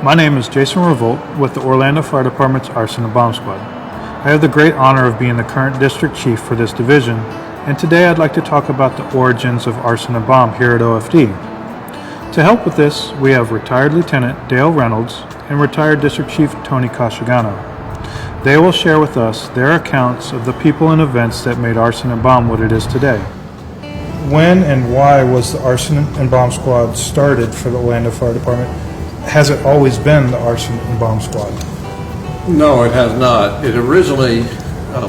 My name is Jason Revolt with the Orlando Fire Department's Arson Bomb Squad. I have the great honor of being the current district chief for this division, and today I'd like to talk about the origins of arson and bomb here at OFD. To help with this, we have retired Lieutenant Dale Reynolds and retired District Chief Tony Coschignano. They will share with us their accounts of the people and events that made arson and bomb what it is today. When and why was the Arson and Bomb Squad started for the Orlando Fire Department? Has it always been the Arson and Bomb Squad? No, it has not. It originally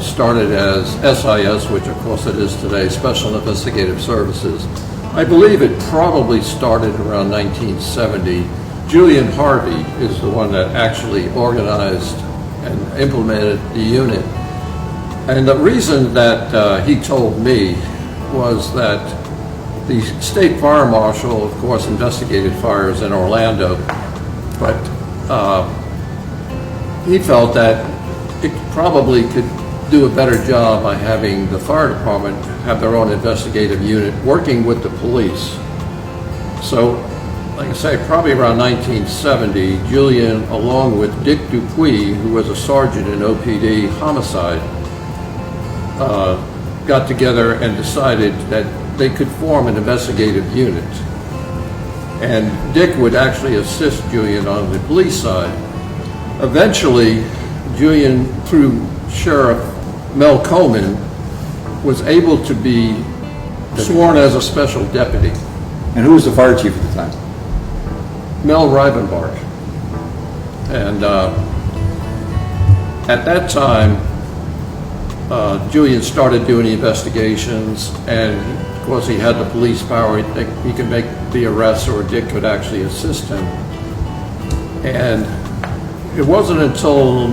started as SIS, which of course it is today, Special Investigative Services. I believe it probably started around 1970. Julian Harvey is the one that actually organized and implemented the unit. And the reason that he told me was that the state fire marshal, of course, investigated fires in Orlando, but he felt that it probably could do a better job by having the fire department have their own investigative unit working with the police. So, like I say, probably around 1970, Julian, along with Dick Dupuis, who was a sergeant in OPD homicide, got together and decided that they could form an investigative unit. And Dick would actually assist Julian on the police side. Eventually, Julian, through Sheriff Mel Coleman, was able to be sworn as a special deputy. And who was the fire chief at the time? Mel Rivenbark. And at that time, Julian started doing the investigations, and of course he had the police power. He could make the arrests, or Dick could actually assist him. And it wasn't until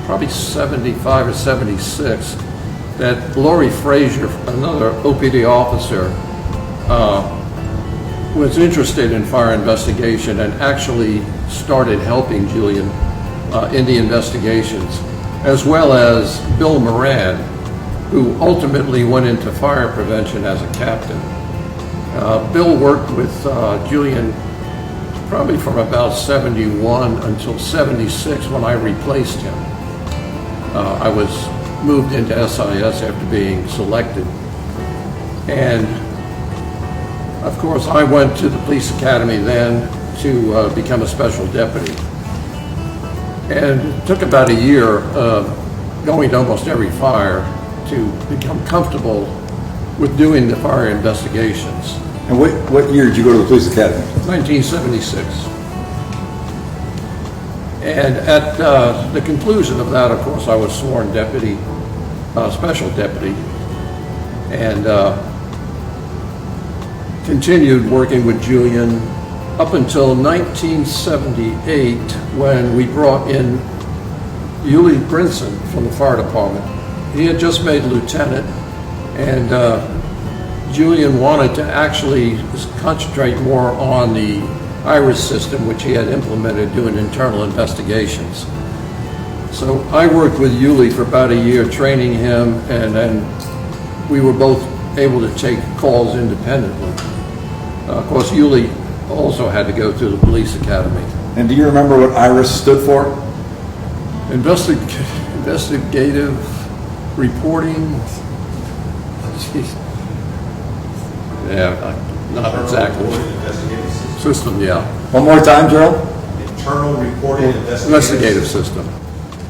probably 75 or 76 that Lori Frazier, another OPD officer, was interested in fire investigation and actually started helping Julian in the investigations, as well as Bill Moran, who ultimately went into fire prevention as a captain. Bill worked with Julian probably from about 71 until 76 when I replaced him. I was moved into SIS after being selected. And of course I went to the police academy then to become a special deputy. And it took about a year going to almost every fire to become comfortable with doing the fire investigations. And what year did you go to the police academy? 1976. And at the conclusion of that, of course, I was sworn deputy, special deputy, and continued working with Julian up until 1978, when we brought in Yuli Brinson from the fire department. He had just made lieutenant, and Julian wanted to actually concentrate more on the IRIS system, which he had implemented doing internal investigations. So I worked with Yuli for about a year, training him, and then we were both able to take calls independently. Of course, Yuli also had to go through the police academy. And do you remember what IRIS stood for? Investigative reporting. Jeez. Yeah, not exactly. System, yeah. One more time, Gerald. Internal reporting Investigative system.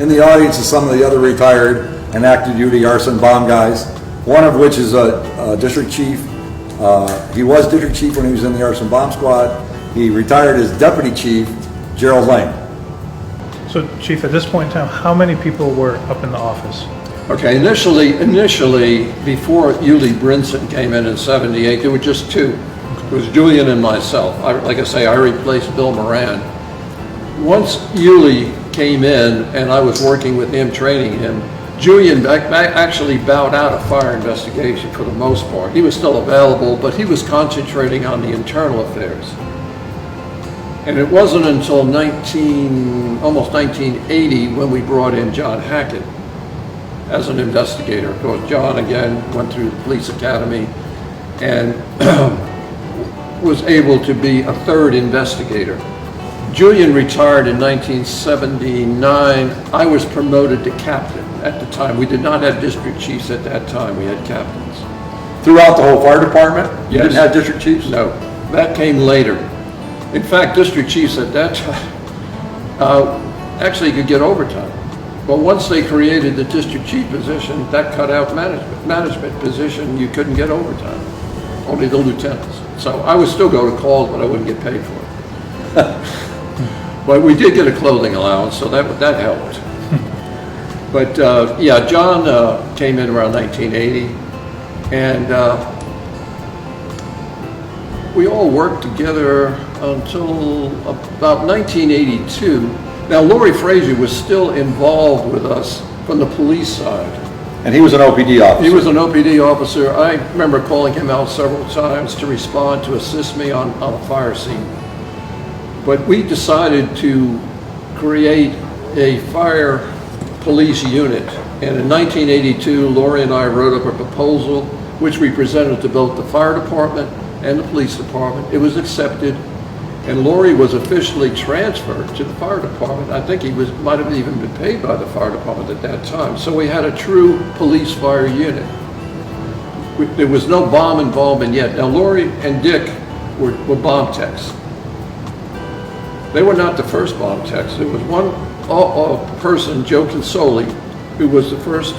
In the audience is some of the other retired and active duty arson bomb guys, one of which is a district chief. He was district chief when he was in the Arson Bomb Squad. He retired as deputy chief, Gerald Lane. So, Chief, at this point in time, how many people were up in the office? Okay, initially, before Yuli Brinson came in 78, there were just two. It was Julian and myself. Like I say, I replaced Bill Moran. Once Yuli came in and I was working with him, training him, Julian actually bowed out of fire investigation for the most part. He was still available, but he was concentrating on the internal affairs. And it wasn't until almost 1980 when we brought in John Hackett as an investigator. Of course, John, again, went through the police academy and was able to be a third investigator. Julian retired in 1979. I was promoted to captain at the time. We did not have district chiefs at that time. We had captains. Throughout the whole fire department? You Yes. didn't have district chiefs? No, that came later. In fact, district chiefs at that time actually could get overtime. But once they created the district chief position, that cut out management position. You couldn't get overtime, only the lieutenants. So I would still go to calls, but I wouldn't get paid for it. But we did get a clothing allowance, so that helped. But yeah, John came in around 1980, and we all worked together until about 1982. Now, Laurie Frazier was still involved with us from the police side. And he was an OPD officer? He was an OPD officer. I remember calling him out several times to respond, to assist me on a fire scene. But we decided to create a fire police unit. And in 1982, Laurie and I wrote up a proposal which we presented to both the fire department and the police department. It was accepted, and Laurie was officially transferred to the fire department. I think he might have even been paid by the fire department at that time. So we had a true police fire unit. There was no bomb involvement yet. Now, Laurie and Dick were bomb techs. They were not the first bomb techs. There was one person, Joe Consoli, who was the first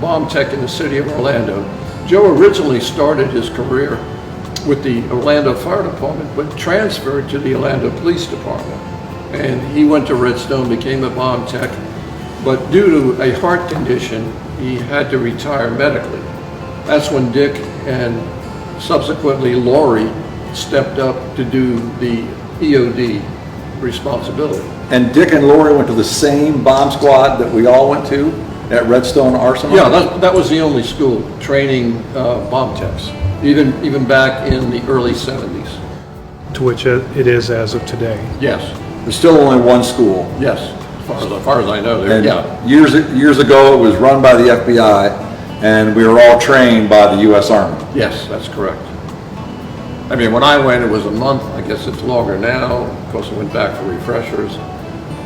bomb tech in the city of Orlando. Joe originally started his career with the Orlando Fire Department, but transferred to the Orlando Police Department. And he went to Redstone, became a bomb tech, but due to a heart condition, he had to retire medically. That's when Dick and subsequently Laurie stepped up to do the EOD responsibility. And Dick and Laurie went to the same bomb squad that we all went to at Redstone Arsenal? Yeah, that was the only school training bomb techs, even back in the early 70s. To which it is as of today. Yes, There's still only one school. yes, as far as I know, And yeah. years ago, it was run by the FBI, and we were all trained by the U.S. Army. Yes, that's correct. I mean, when I went, it was a month. I guess it's longer now. Of course, I went back for refreshers.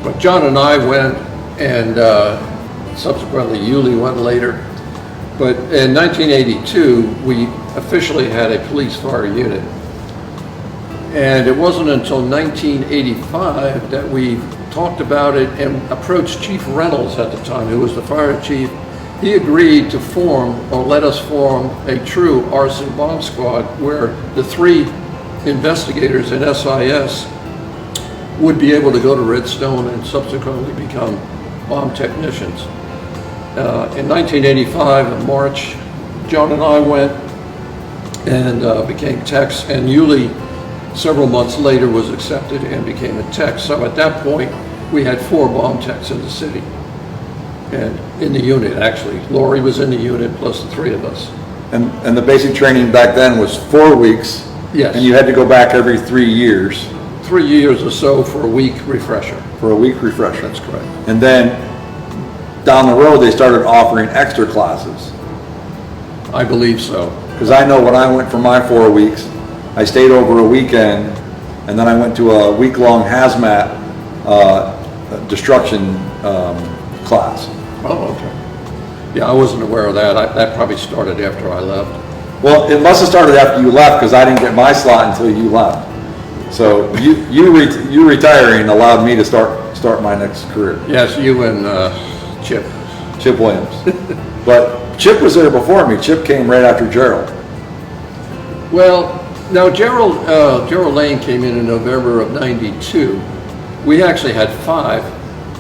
But John and I went, and subsequently Yulee went later. But in 1982, we officially had a police fire unit. And it wasn't until 1985 that we talked about it and approached Chief Reynolds at the time, who was the fire chief. He agreed to form, or let us form, a true arson bomb squad where the 3 investigators in SIS would be able to go to Redstone and subsequently become bomb technicians. In 1985, in March, John and I went and became techs, and Yulee, several months later, was accepted and became a tech. So at that point, we had 4 bomb techs in the city. And in the unit, actually. Laurie was in the unit, plus the 3 of us. And the basic training back then was 4 weeks. Yes. And you had to go back every 3 years. 3 years or so for a week refresher. For a week refresher. That's correct. And then down the road, they started offering extra classes. I believe so. Because I know when I went for my 4 weeks, I stayed over a weekend, and then I went to a week-long hazmat destruction class. Oh, okay. Yeah, I wasn't aware of that. That probably started after I left. Well, it must have started after you left, because I didn't get my slot until you left. So you retiring allowed me to start my next career. Yes, you and Chip. Chip Williams. But Chip was there before me. Chip came right after Gerald. Well, now Gerald Lane came in November of '92. We actually had 5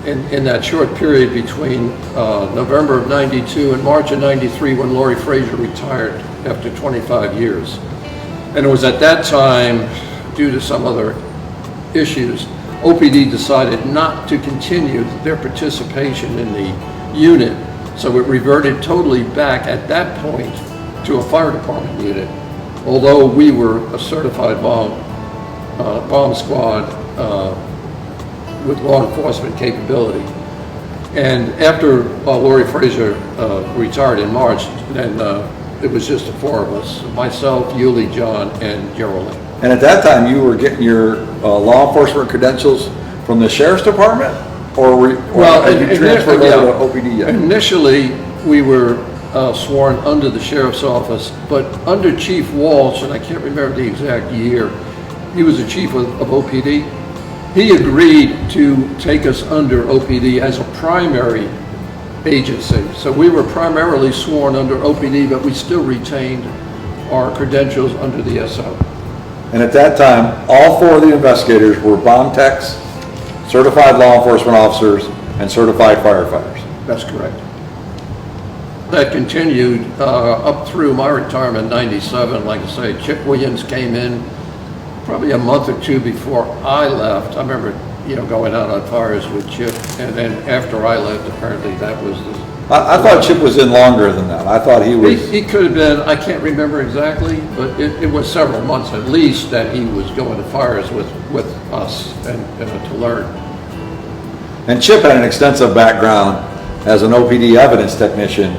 in that short period between November of '92 and March of '93 when Laurie Frazier retired after 25 years. And it was at that time, due to some other issues, OPD decided not to continue their participation in the unit. So it reverted totally back at that point to a fire department unit, although we were a certified bomb squad with law enforcement capability. And after Laurie Frazier retired in March, then it was just the 4 of us, myself, Yulee, John, and Gerald Lane. And at that time, you were getting your law enforcement credentials from the sheriff's department, or had you transferred over to OPD yet? Initially, we were sworn under the sheriff's office, but under Chief Walsh, and I can't remember the exact year, he was the chief of OPD. He agreed to take us under OPD as a primary agency. So we were primarily sworn under OPD, but we still retained our credentials under the SO. And at that time, all 4 of the investigators were bomb techs, certified law enforcement officers, and certified firefighters. That's correct. That continued up through my retirement in '97. Like I say, Chip Williams came in probably a month or 2 before I left. I remember, going out on fires with Chip, and then after I left, apparently that was the... I thought Chip was in longer than that. I thought he was... He could have been, I can't remember exactly, but it was several months at least that he was going to fires with us and to learn. And Chip had an extensive background as an OPD evidence technician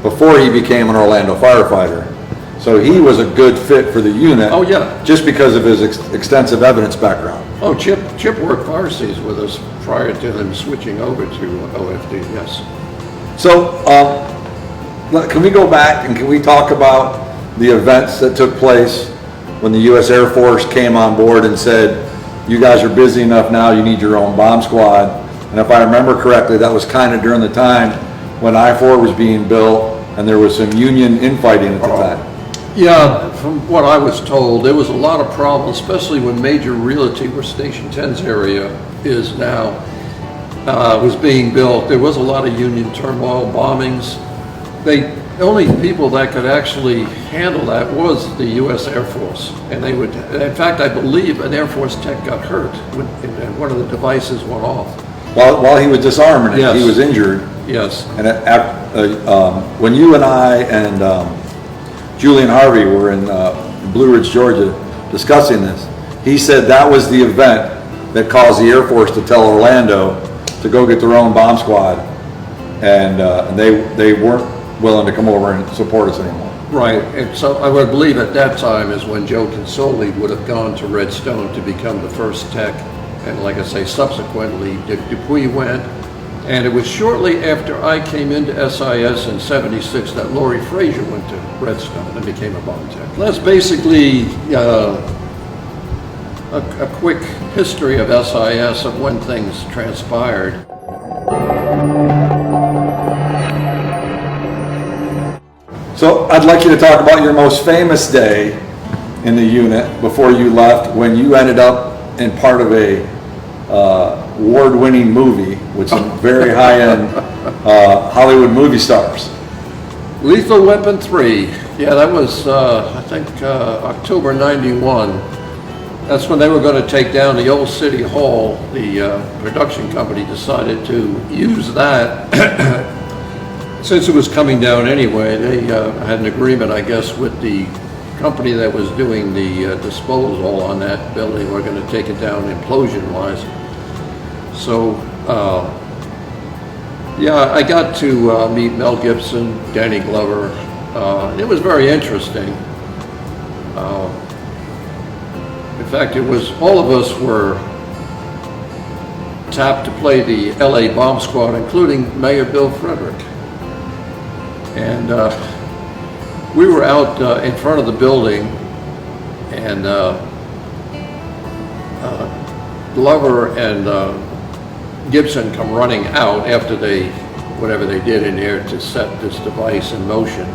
before he became an Orlando firefighter. So he was a good fit for the unit. Oh, yeah. Just because of his extensive evidence background. Oh, Chip worked fire seas with us prior to him switching over to OFD, yes. So, can we go back and can we talk about the events that took place when the U.S. Air Force came on board and said, you guys are busy enough now, you need your own bomb squad? And if I remember correctly, that was kind of during the time when I-4 was being built and there was some union infighting at the time. Yeah, from what I was told, there was a lot of problems, especially when Major Realty, where Station 10's area is now, was being built. There was a lot of union turmoil, bombings. The only people that could actually handle that was the U.S. Air Force. And they would, in fact, I believe an Air Force tech got hurt and one of the devices went off. While he was disarming it, Yes. he was injured. Yes. And when you and I and Julian Harvey were in Blue Ridge, Georgia, discussing this, he said that was the event that caused the Air Force to tell Orlando to go get their own bomb squad, and they weren't willing to come over and support us anymore. Right, and so I would believe at that time is when Joe Consoli would have gone to Redstone to become the first tech, and like I say, subsequently Dick Dupuy went, and it was shortly after I came into SIS in '76 that Laurie Frazier went to Redstone and became a bomb tech. That's basically a quick history of SIS of when things transpired. So I'd like you to talk about your most famous day in the unit before you left, when you ended up in part of a award-winning movie with some very high-end Hollywood movie stars. Lethal Weapon 3. Yeah, that was, I think, October '91. That's when they were going to take down the old City Hall. The production company decided to use that. Since it was coming down anyway, they had an agreement, I guess, with the company that was doing the disposal on that building. We're going to take it down implosion-wise. So, yeah, I got to meet Mel Gibson, Danny Glover. It was very interesting. In fact, it was, all of us were tapped to play the LA Bomb Squad, including Mayor Bill Frederick. And we were out in front of the building, and Glover and Gibson come running out after whatever they did in there to set this device in motion.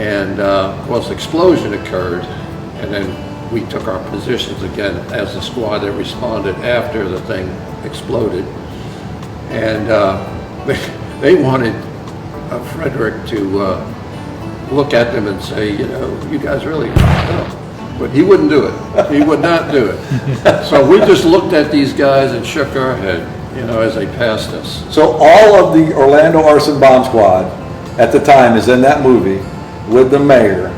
And of course, the explosion occurred, and then we took our positions again as the squad that responded after the thing exploded. And they wanted Frederick to look at them and say, you guys really, but he wouldn't do it. He would not do it. So we just looked at these guys and shook our head, as they passed us. So all of the Orlando Arson Bomb Squad at the time is in that movie with the mayor.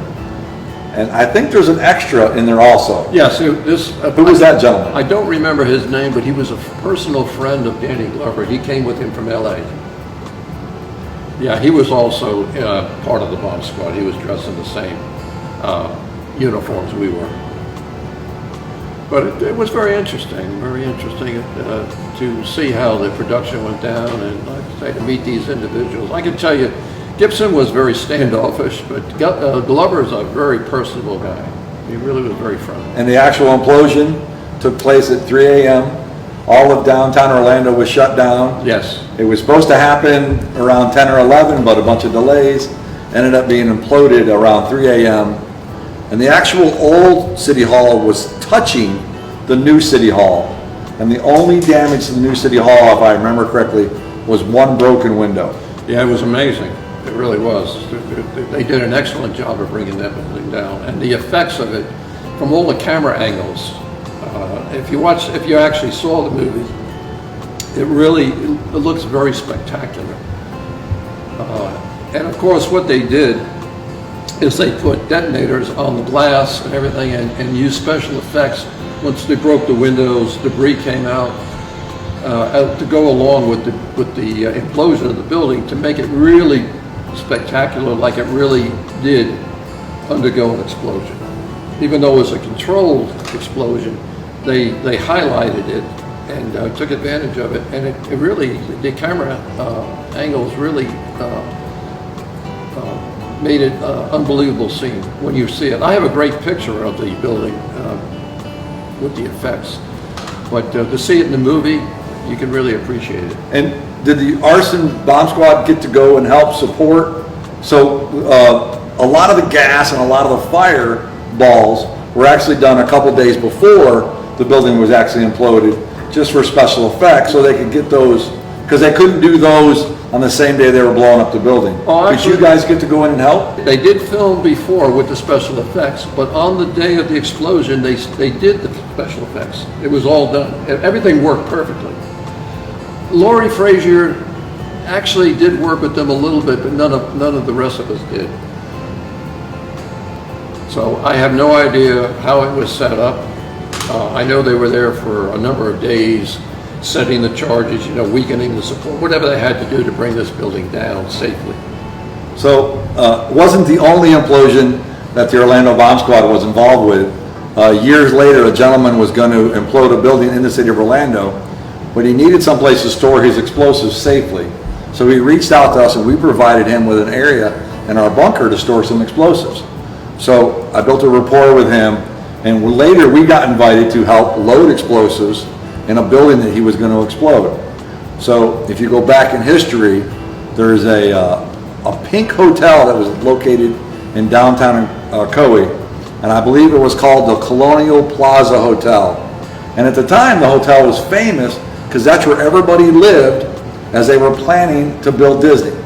And I think there's an extra in there also. Yes. Who was that gentleman? I don't remember his name, but he was a personal friend of Danny Glover. He came with him from LA. Yeah, he was also part of the bomb squad. He was dressed in the same uniforms we were. But it was very interesting to see how the production went down, and like I say, to meet these individuals. I can tell you, Gibson was very standoffish, but Glover's a very personable guy. He really was very friendly. And the actual implosion took place at 3 a.m. All of downtown Orlando was shut down. Yes. It was supposed to happen around 10 or 11, but a bunch of delays. Ended up being imploded around 3 a.m. And the actual old City Hall was touching the new City Hall. And the only damage to the new City Hall, if I remember correctly, was one broken window. Yeah, it was amazing. It really was. They did an excellent job of bringing that building down. And the effects of it, from all the camera angles, if you actually saw the movie, it looks very spectacular. And of course, what they did is they put detonators on the glass and everything, and used special effects. Once they broke the windows, debris came out to go along with the implosion of the building, to make it really spectacular, like it really did undergo an explosion. Even though it was a controlled explosion, they highlighted it and took advantage of it, and it really, the camera angles really made it an unbelievable scene when you see it. I have a great picture of the building with the effects, but to see it in the movie, you can really appreciate it. And did the Arson Bomb Squad get to go and help support? So a lot of the gas and a lot of the fireballs were actually done a couple days before the building was actually imploded, just for special effects, so they could get those, because they couldn't do those on the same day they were blowing up the building. Oh, did you guys get to go in and help? They did film before with the special effects, but on the day of the explosion, they did the special effects. It was all done. Everything worked perfectly. Laurie Frazier actually did work with them a little bit, but none of the rest of us did. So I have no idea how it was set up. I know they were there for a number of days, setting the charges, weakening the support, whatever they had to do to bring this building down safely. So it wasn't the only implosion that the Orlando Bomb Squad was involved with. Years later, a gentleman was going to implode a building in the city of Orlando, but he needed someplace to store his explosives safely. So he reached out to us, and we provided him with an area in our bunker to store some explosives. So I built a rapport with him, and later we got invited to help load explosives in a building that he was going to explode. So if you go back in history, there's a pink hotel that was located in downtown Coe, and I believe it was called the Colonial Plaza Hotel. And at the time, the hotel was famous because that's where everybody lived as they were planning to build Disney.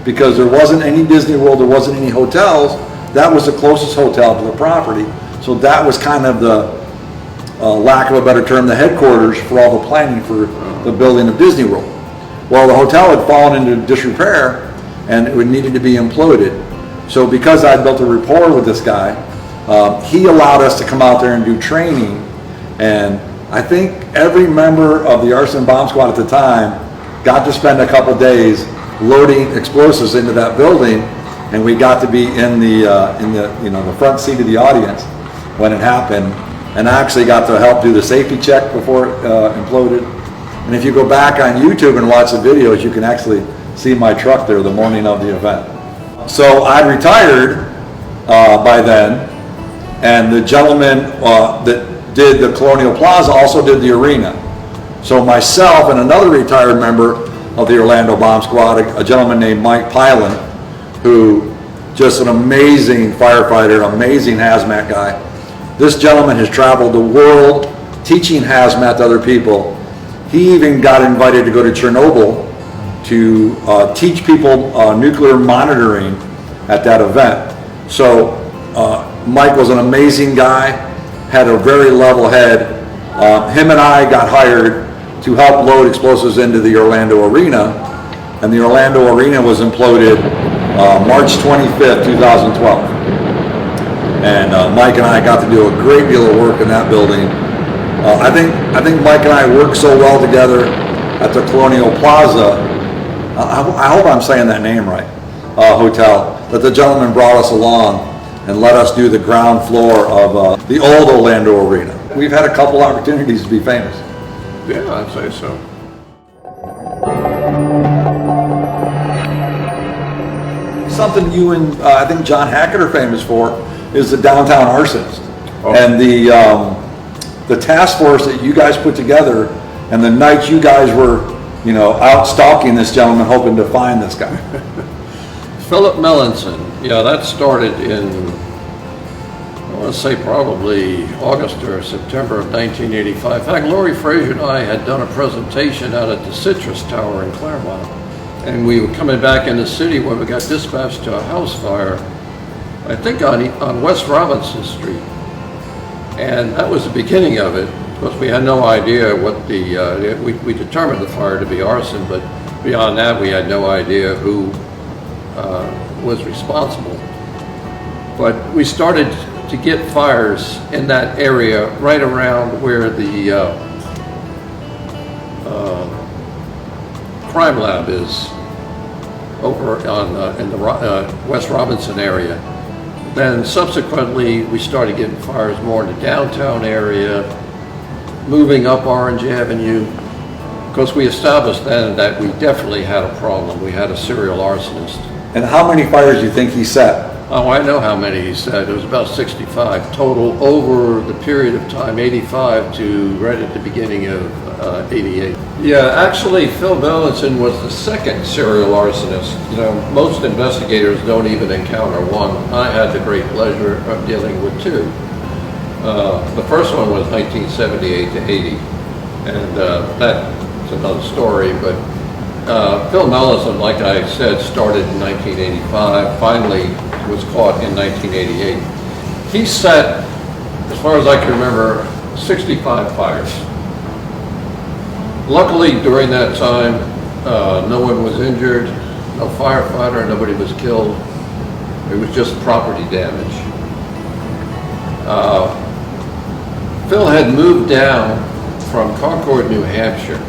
Because there wasn't any Disney World, there wasn't any hotels, that was the closest hotel to the property. So that was kind of the, lack of a better term, the headquarters for all the planning for the building of Disney World. Well, the hotel had fallen into disrepair and it needed to be imploded. So because I built a rapport with this guy, he allowed us to come out there and do training. And I think every member of the Arson Bomb Squad at the time got to spend a couple days loading explosives into that building, and we got to be in the front seat of the audience when it happened, and I actually got to help do the safety check before it imploded. And if you go back on YouTube and watch the videos, you can actually see my truck there the morning of the event. So I retired by then, and the gentleman that did the Colonial Plaza also did the arena. So myself and another retired member of the Orlando Bomb Squad, a gentleman named Mike Pylan, who just an amazing firefighter, amazing hazmat guy. This gentleman has traveled the world teaching hazmat to other people. He even got invited to go to Chernobyl to teach people nuclear monitoring at that event. So Mike was an amazing guy, had a very level head. Him and I got hired to help load explosives into the Orlando Arena, and the Orlando Arena was imploded March 25th, 2012. And Mike and I got to do a great deal of work in that building. I think Mike and I worked so well together at the Colonial Plaza, I hope I'm saying that name right, hotel, that the gentleman brought us along and let us do the ground floor of the old Orlando Arena. we've had a couple opportunities to be famous. Yeah, I'd say so. Something you and I think John Hackett are famous for is the downtown arsonist. Oh. And the task force that you guys put together, and the night you guys were, you know, out stalking this gentleman hoping to find this guy. Philip Melanson, yeah, that started in, I want to say probably August or September of 1985. In fact, Laurie Frazier and I had done a presentation out at the Citrus Tower in Claremont. And we were coming back in the city when we got dispatched to a house fire, I think on West Robinson Street. And that was the beginning of it. Of course, we had no idea what we determined the fire to be arson, but beyond that, we had no idea who was responsible. But we started to get fires in that area right around where the crime lab is, over on in the West Robinson area. Then subsequently, we started getting fires more in the downtown area, moving up Orange Avenue, because we established then that we definitely had a problem. We had a serial arsonist. And how many fires do you think he set? Oh, I know how many he said. It was about 65 total over the period of time, 85 to right at the beginning of 88. Yeah, actually, Phil Melanson was the second serial arsonist. You know, most investigators don't even encounter one. I had the great pleasure of dealing with two. The first one was 1978 to 80, and that's another story, but Phil Melanson, like I said, started in 1985, finally was caught in 1988. He set, as far as I can remember, 65 fires. Luckily, during that time, no one was injured, no firefighter, nobody was killed. It was just property damage. Phil had moved down from Concord, New Hampshire,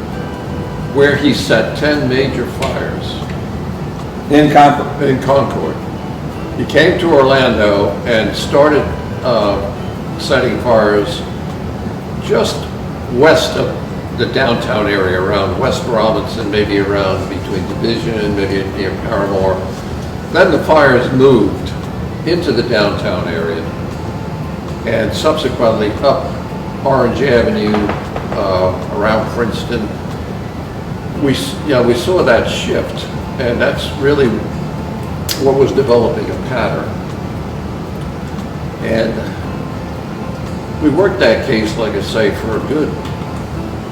where he set 10 major fires. In Concord? In Concord. He came to Orlando and started setting fires just west of the downtown area, around West Robinson, maybe around between Division, maybe near Paramore. Then the fires moved into the downtown area and subsequently up Orange Avenue, around Princeton. We saw that shift, and that's really what was developing a pattern. And we worked that case, like I say, for a good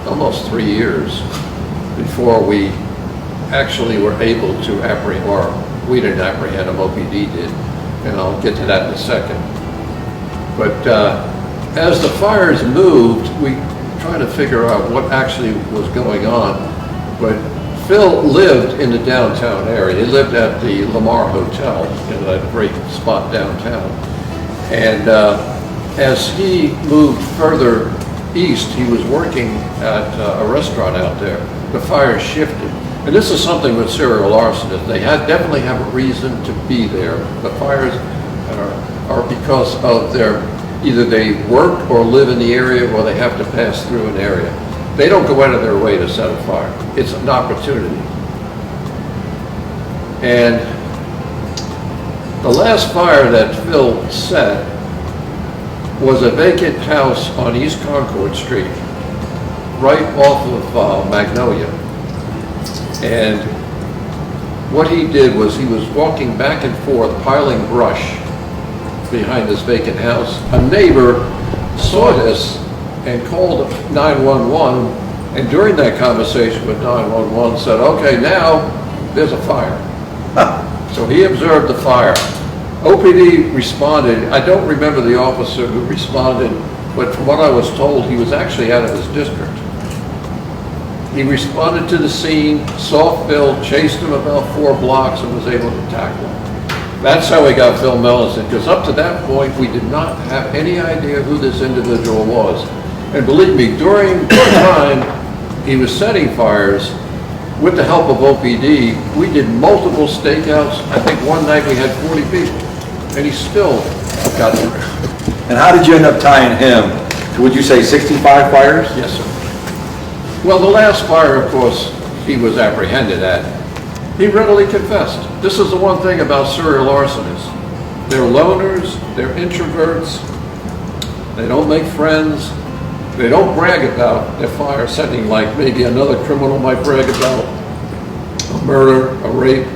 almost 3 years before we actually were able to apprehend, or we didn't apprehend him, OPD did, and I'll get to that in a second. But as the fires moved, we tried to figure out what actually was going on. But Phil lived in the downtown area. He lived at the Lamar Hotel, in that great spot downtown. And as he moved further east, he was working at a restaurant out there. The fire shifted. And this is something with serial arsonists. They definitely have a reason to be there. The fires are because of either they work or live in the area, or they have to pass through an area. They don't go out of their way to set a fire. It's an opportunity. And the last fire that Phil set was a vacant house on East Concord Street, right off of Magnolia. And what he did was he was walking back and forth, piling brush behind this vacant house. A neighbor saw this and called 911, and during that conversation with 911 said, okay, now there's a fire. So he observed the fire. OPD responded. I don't remember the officer who responded, but from what I was told, he was actually out of his district. He responded to the scene, saw Phil, chased him about 4 blocks, and was able to tackle him. That's how we got Phil Melanson, because up to that point, we did not have any idea who this individual was. And believe me, during the time he was setting fires, with the help of OPD, we did multiple stakeouts. I think one night we had 40 people, and he still got through. And how did you end up tying him Would you say 65 fires? Yes, sir. Well, the last fire, of course, he was apprehended at. He readily confessed. This is the one thing about serial arsonists. They're loners, they're introverts, they don't make friends, they don't brag about their fire setting like maybe another criminal might brag about a murder, a rape.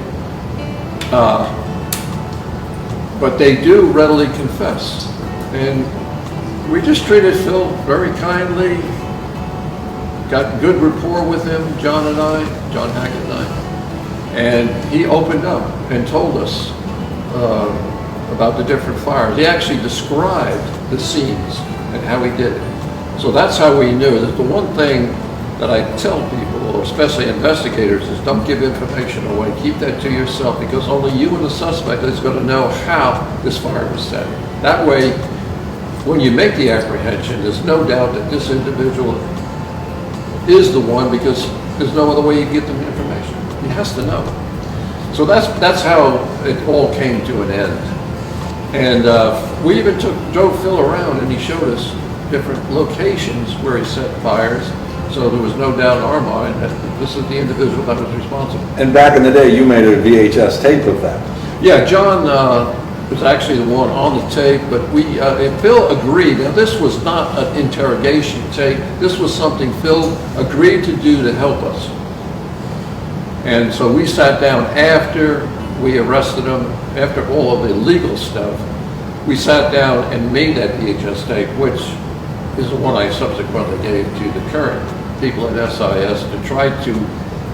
But they do readily confess. And we just treated Phil very kindly, got good rapport with him, John Hackett and I. And he opened up and told us about the different fires. He actually described the scenes and how he did it. So that's how we knew that the one thing that I tell people, especially investigators, is don't give information away. Keep that to yourself, because only you and the suspect is going to know how this fire was set. That way, when you make the apprehension, there's no doubt that this individual is the one, because there's no other way you get them information. He has to know. So that's how it all came to an end. And we even drove Phil around, and he showed us different locations where he set fires. So there was no doubt in our mind that this is the individual that was responsible. And back in the day, you made a VHS tape of that. Yeah, John was actually the one on the tape, but Phil agreed. Now, this was not an interrogation tape. This was something Phil agreed to do to help us. And so we sat down after we arrested him, after all of the legal stuff. We sat down and made that VHS tape, which is the one I subsequently gave to the current people at SIS to try to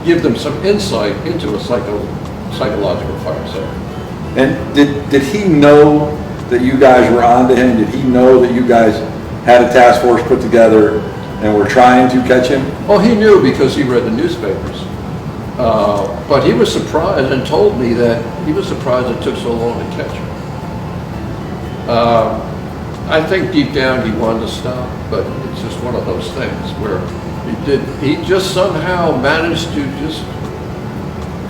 give them some insight into a psychological fire setting. And did he know that you guys were onto him? Did he know that you guys had a task force put together and were trying to catch him? Well, he knew because he read the newspapers. But he was surprised and told me that he was surprised it took so long to catch him. I think deep down he wanted to stop, but it's just one of those things where he just somehow managed to just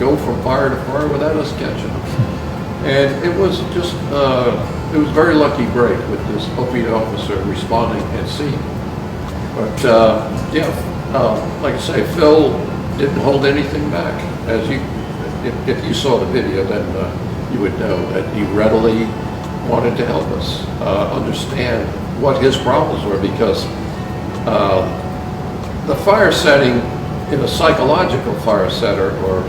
go from fire to fire without us catching him. And it was just, it was a very lucky break with this opiate officer responding and seeing. But like I say, Phil didn't hold anything back. If you saw the video, then you would know that he readily wanted to help us understand what his problems were, because the fire setting in a psychological fire setter, or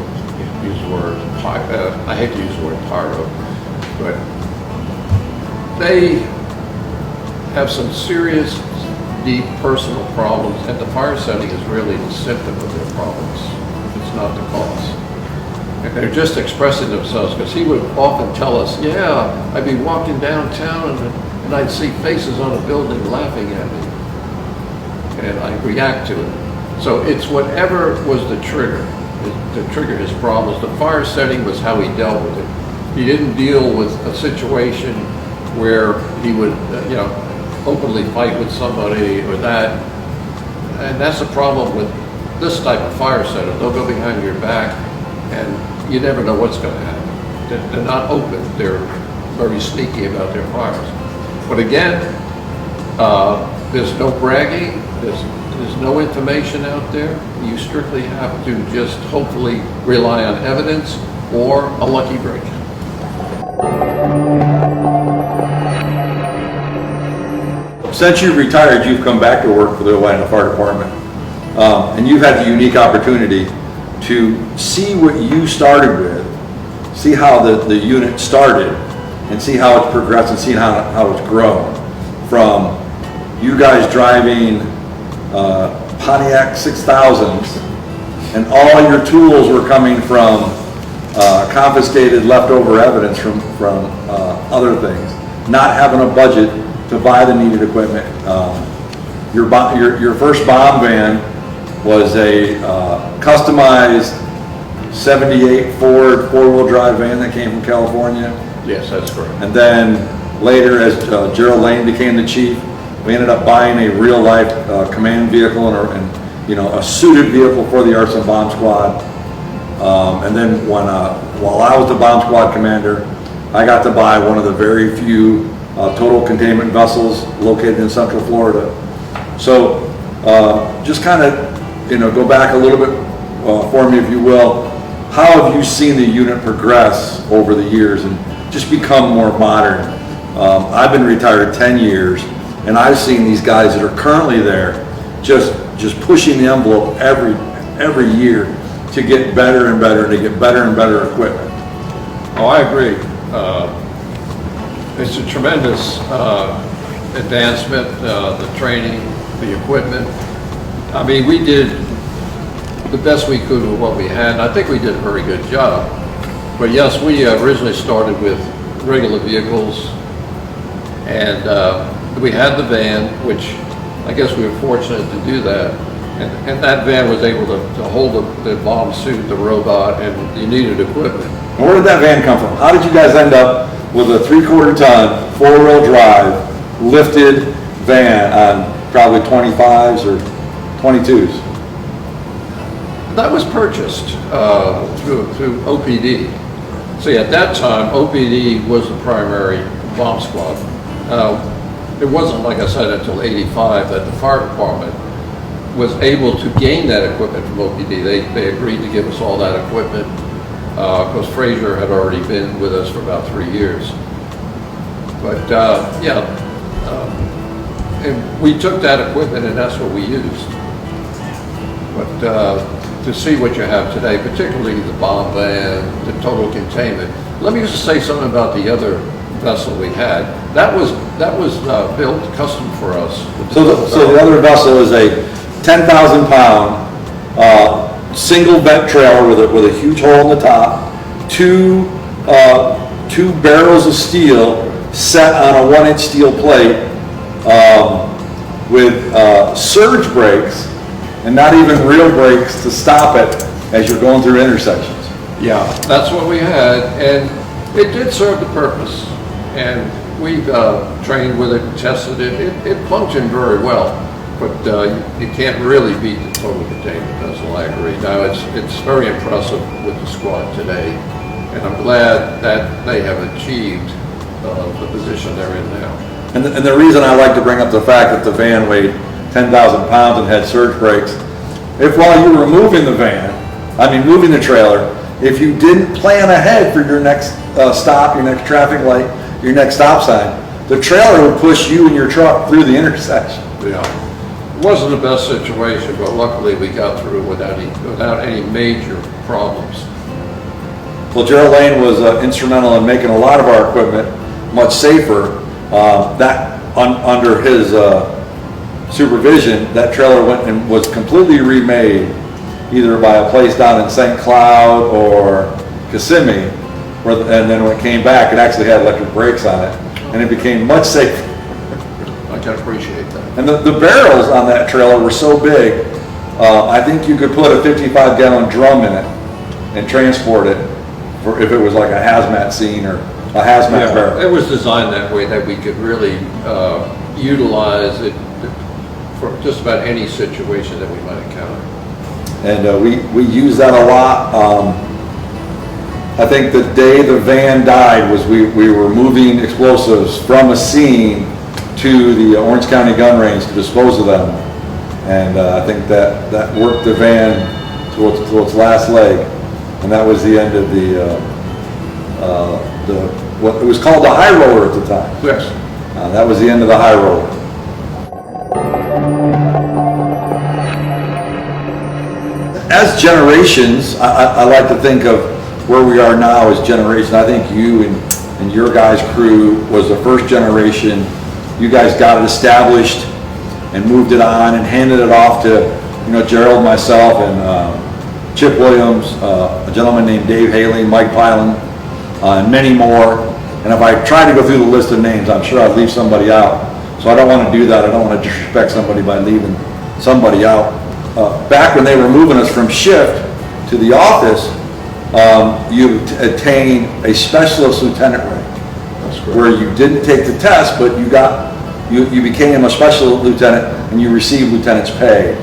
use the word, I hate to use the word pyro, but they have some serious, deep personal problems, and the fire setting is really the symptom of their problems. It's not the cause. And they're just expressing themselves, because he would often tell us, yeah, I'd be walking downtown and I'd see faces on a building laughing at me, and I'd react to it. So it's whatever was the trigger to trigger his problems. The fire setting was how he dealt with it. He didn't deal with a situation where he would, openly fight with somebody or that. And that's the problem with this type of fire setter. They'll go behind your back, and you never know what's going to happen. They're not open. They're very sneaky about their fires. But again, there's no bragging. There's no information out there. You strictly have to just hopefully rely on evidence or a lucky break. Since you've retired, you've come back to work for the Orlando Fire Department, and you've had the unique opportunity to see what you started with, see how the unit started, and see how it's progressed, and see how it's grown. From you guys driving Pontiac 6000s, and all your tools were coming from confiscated leftover evidence from other things, not having a budget to buy the needed equipment. Your first bomb van was a customized 78 Ford four-wheel drive van that came from California. Yes, that's correct. And then later, as Gerald Lane became the chief, we ended up buying a real-life command vehicle and a suited vehicle for the Arson Bomb Squad. And then while I was the bomb squad commander, I got to buy one of the very few total containment vessels located in Central Florida. So just kind of, go back a little bit for me, if you will. How have you seen the unit progress over the years and just become more modern? I've been retired 10 years, and I've seen these guys that are currently there just pushing the envelope every year to get better and better, to get better and better equipment. Oh, I agree. It's a tremendous advancement, the training, the equipment. I mean, we did the best we could with what we had, and I think we did a very good job. But yes, we originally started with regular vehicles, and we had the van, which I guess we were fortunate to do that. And that van was able to hold the bomb suit, the robot, and you needed equipment. And where did that van come from? How did you guys end up with a 3/4 ton, 4-wheel drive, lifted van on probably 25s or 22s? That was purchased through OPD. See, at that time, OPD was the primary bomb squad. It wasn't, like I said, until '85 that the fire department was able to gain that equipment from OPD. They agreed to give us all that equipment because Fraser had already been with us for about 3 years. But and we took that equipment and that's what we used. But to see what you have today, particularly the bomb van, the total containment. Let me just say something about the other vessel we had. That was built custom for us. So the other vessel is a 10,000 pound single vent trailer with a huge hole in the top, two barrels of steel set on a 1-inch steel plate with surge brakes and not even real brakes to stop it as you're going through intersections. Yeah, that's what we had, and it did serve the purpose. And we've trained with it, tested it. It functioned very well, but you can't really beat the total containment vessel, I agree. Now, it's very impressive with the squad today, and I'm glad that they have achieved the position they're in now. And the reason I like to bring up the fact that the van weighed 10,000 pounds and had surge brakes, if while you were moving the trailer, if you didn't plan ahead for your next stop, your next traffic light, your next stop sign, the trailer would push you and your truck through the intersection. Yeah, it wasn't the best situation, but luckily we got through without any major problems. Well, Gerald Lane was instrumental in making a lot of our equipment much safer. Under his supervision, that trailer went and was completely remade, either by a place down in St. Cloud or Kissimmee, and then when it came back, it actually had electric brakes on it, and it became much safer. I can appreciate that. And the barrels on that trailer were so big, I think you could put a 55-gallon drum in it and transport it if it was like a hazmat scene or a hazmat barrel. It was designed that way that we could really utilize it for just about any situation that we might encounter. And we use that a lot. I think the day the van died was we were moving explosives from a scene to the Orange County gun range to dispose of them. And I think that worked the van to its last leg. And that was the end of what it was called the high roller at the time. Yes. That was the end of the high roller. As generations, I like to think of where we are now as generations. I think you and your guys' crew was the first generation. You guys got it established and moved it on and handed it off to, Gerald, myself, and Chip Williams, a gentleman named Dave Haley, Mike Pylan, and many more. And if I try to go through the list of names, I'm sure I'd leave somebody out. So I don't want to do that. I don't want to disrespect somebody by leaving somebody out. Back when they were moving us from shift to the office, you attained a specialist lieutenant rank. That's correct. Where you didn't take the test, but you became a special lieutenant and you received lieutenant's pay.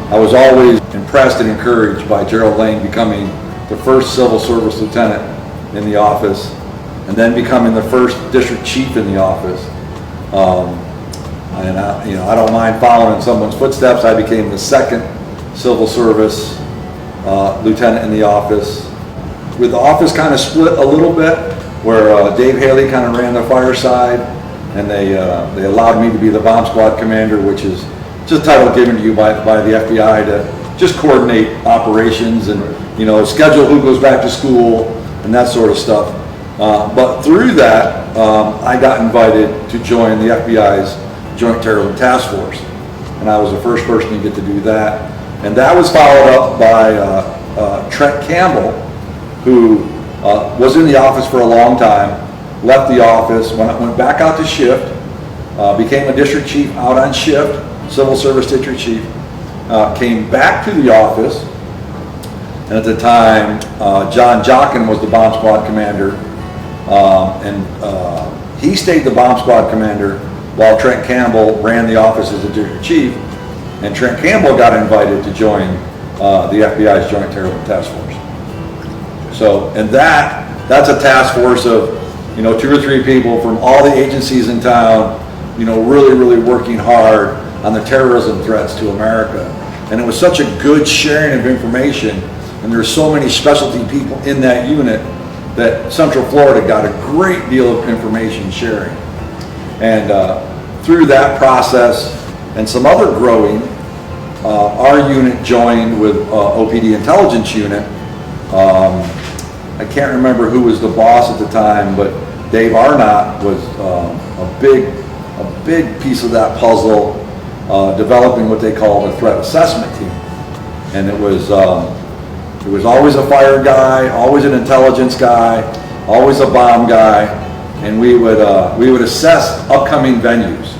I was always impressed and encouraged by Gerald Lane becoming the first civil service lieutenant in the office, and then becoming the first district chief in the office. And I don't mind following in someone's footsteps. I became the second civil service lieutenant in the office, with the office kind of split a little bit, where Dave Haley kind of ran the fire side, and they allowed me to be the bomb squad commander, which is just a title given to you by the FBI to just coordinate operations and schedule who goes back to school and that sort of stuff. But through that, I got invited to join the FBI's Joint Terrorism Task Force, and I was the first person to get to do that. And that was followed up by Trent Campbell, who was in the office for a long time, left the office, went back out to shift, became a district chief out on shift, civil service district chief, came back to the office, and at the time, John Jockin was the bomb squad commander, and he stayed the bomb squad commander while Trent Campbell ran the office as the district chief, and Trent Campbell got invited to join the FBI's Joint Terrorism Task Force. So, and that's a task force of 2 or 3 people from all the agencies in town, really working hard on the terrorism threats to America. And it was such a good sharing of information, and there's so many specialty people in that unit that Central Florida got a great deal of information sharing. And through that process and some other growing, our unit joined with OPD Intelligence Unit. I can't remember who was the boss at the time, but Dave Arnott was a big piece of that puzzle, developing what they called a threat assessment team. And it was always a fire guy, always an intelligence guy, always a bomb guy, and we would assess upcoming venues,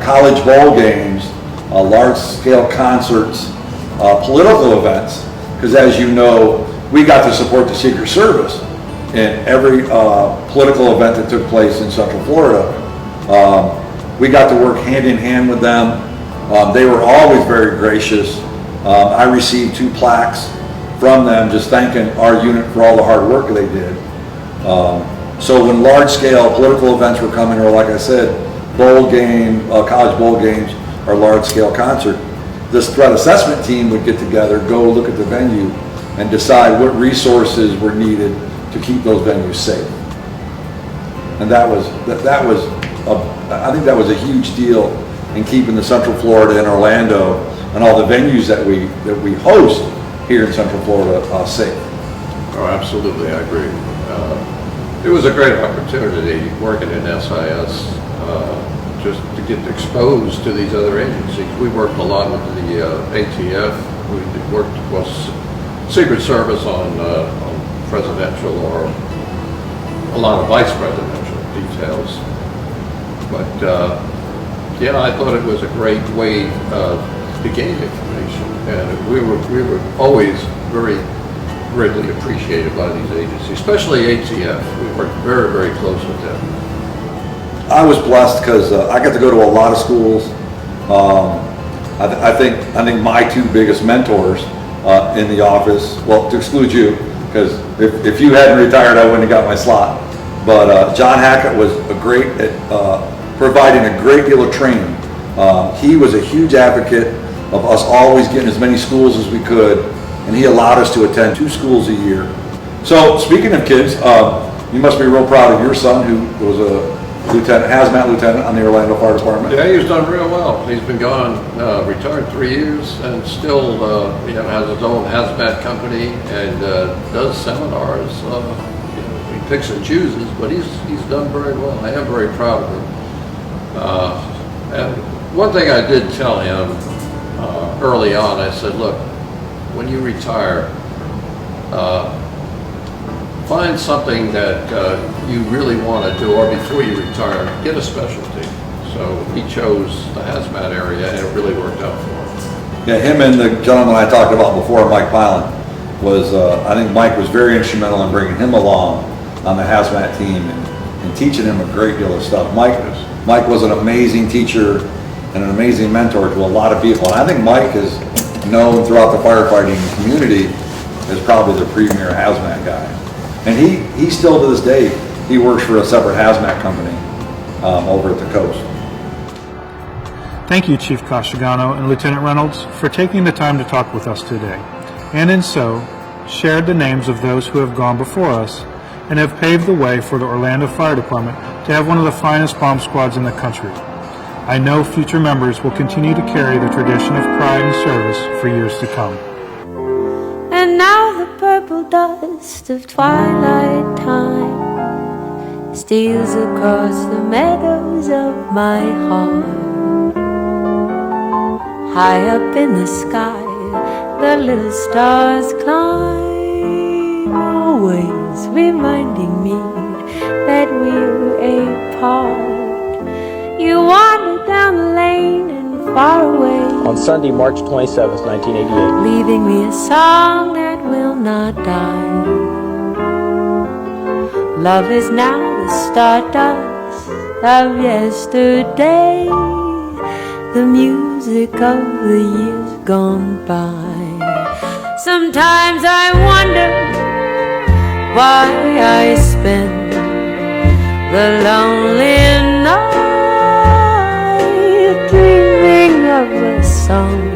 college bowl games, large-scale concerts, political events, because as you know, we got to support the Secret Service in every political event that took place in Central Florida. We got to work hand in hand with them. They were always very gracious. I received 2 plaques from them just thanking our unit for all the hard work they did. So when large-scale political events were coming, or like I said, bowl game, college bowl games, or large-scale concert, this threat assessment team would get together, go look at the venue, and decide what resources were needed to keep those venues safe. And I think that was a huge deal in keeping the Central Florida and Orlando and all the venues that we host here in Central Florida safe. Oh, absolutely, I agree. It was a great opportunity working in SIS, just to get exposed to these other agencies. We worked a lot with the ATF. We worked with Secret Service on presidential or a lot of vice presidential details. But yeah, I thought it was a great way to gain information, and we were always very greatly appreciated by these agencies, especially ATF. We worked very, very close with them. I was blessed because I got to go to a lot of schools. I think my 2 biggest mentors in the office, well, to exclude you, because if you hadn't retired, I wouldn't have got my slot. But John Hackett was great at providing a great deal of training. He was a huge advocate of us always getting as many schools as we could, and he allowed us to attend 2 schools a year. So speaking of kids, you must be real proud of your son, who was a hazmat lieutenant on the Orlando Fire Department. Yeah, he's done real well. He's been gone, retired 3 years, and still has his own hazmat company and does seminars. He picks and chooses, but he's done very well. I am very proud of him. And one thing I did tell him early on, I said, look, when you retire, find something that you really want to do, or before you retire, get a specialty. So he chose the hazmat area, and it really worked out for him. Yeah, him and the gentleman I talked about before, Mike Pilon, I think Mike was very instrumental in bringing him along on the hazmat team and teaching him a great deal of stuff. Mike was an amazing teacher and an amazing mentor to a lot of people. And I think Mike is known throughout the firefighting community as probably the premier hazmat guy. And he still to this day, he works for a separate hazmat company over at the coast. Thank you, Chief Coschignano and Lieutenant Reynolds, for taking the time to talk with us today, and in so, shared the names of those who have gone before us and have paved the way for the Orlando Fire Department to have one of the finest bomb squads in the country. I know future members will continue to carry the tradition of pride and service for years to come. And now the purple dust of twilight time steals across the meadows of my heart. High up in the sky, the little stars climb, always reminding me that we're apart. You wander down the lane and far away, on Sunday, March 27th, 1988. leaving me a song that will not die. Love is now the stardust of yesterday, the music of the years gone by. Sometimes I wonder why I spend the lonely night dreaming of a song.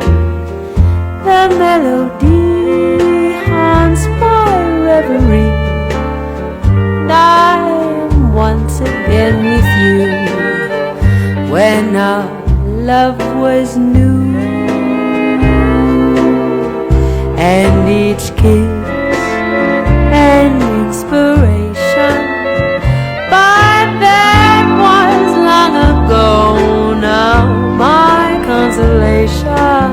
The melody haunts my reverie, and I am once again with you when our love was new, and each kiss an inspiration. But that was long ago. Now my consolation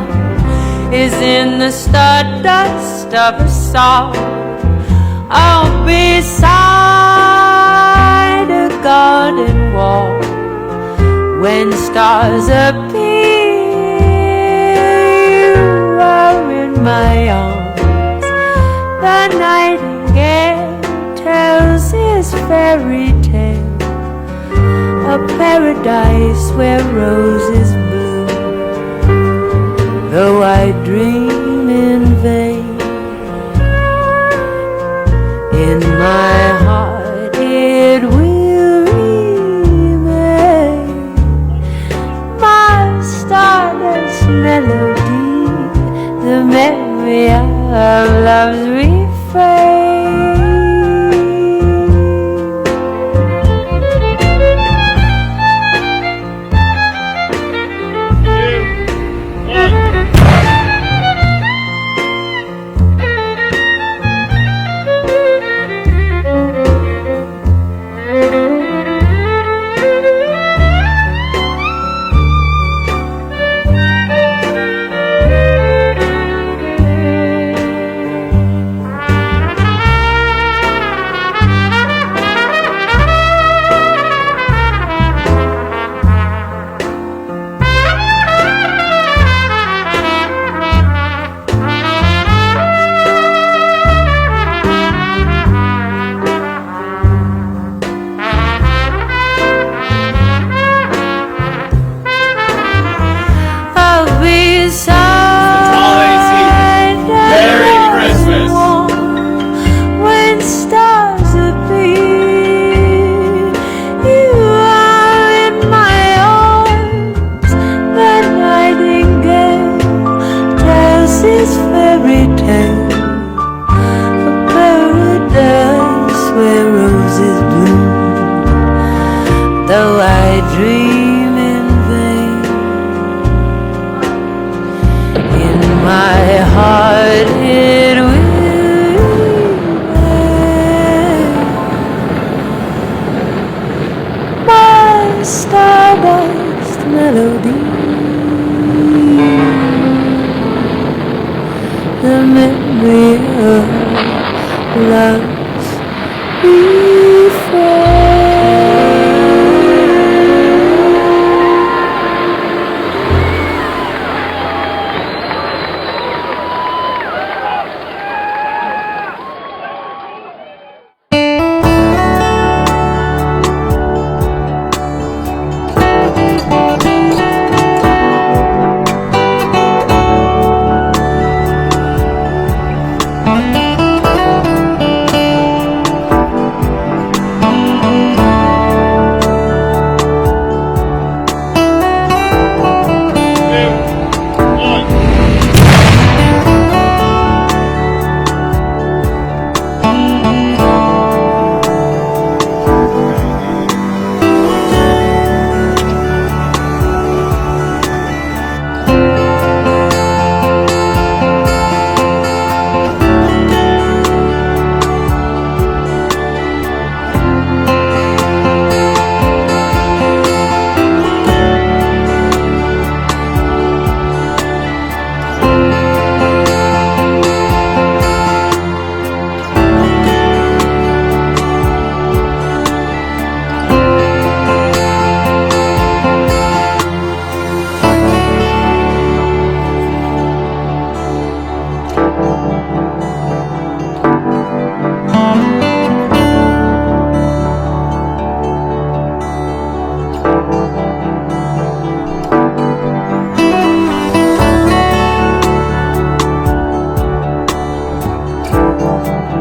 is in the stardust of a song, oh, beside a garden wall. When stars appear, you are in my arms. The nightingale tells his fairy tale, a paradise where roses bloom. Though I dream in vain, in my heart it will melody, the memory of love's refrain. Though I dream in vain, in my heart it will remain. My stardust melody, the memory of love's refrain. away.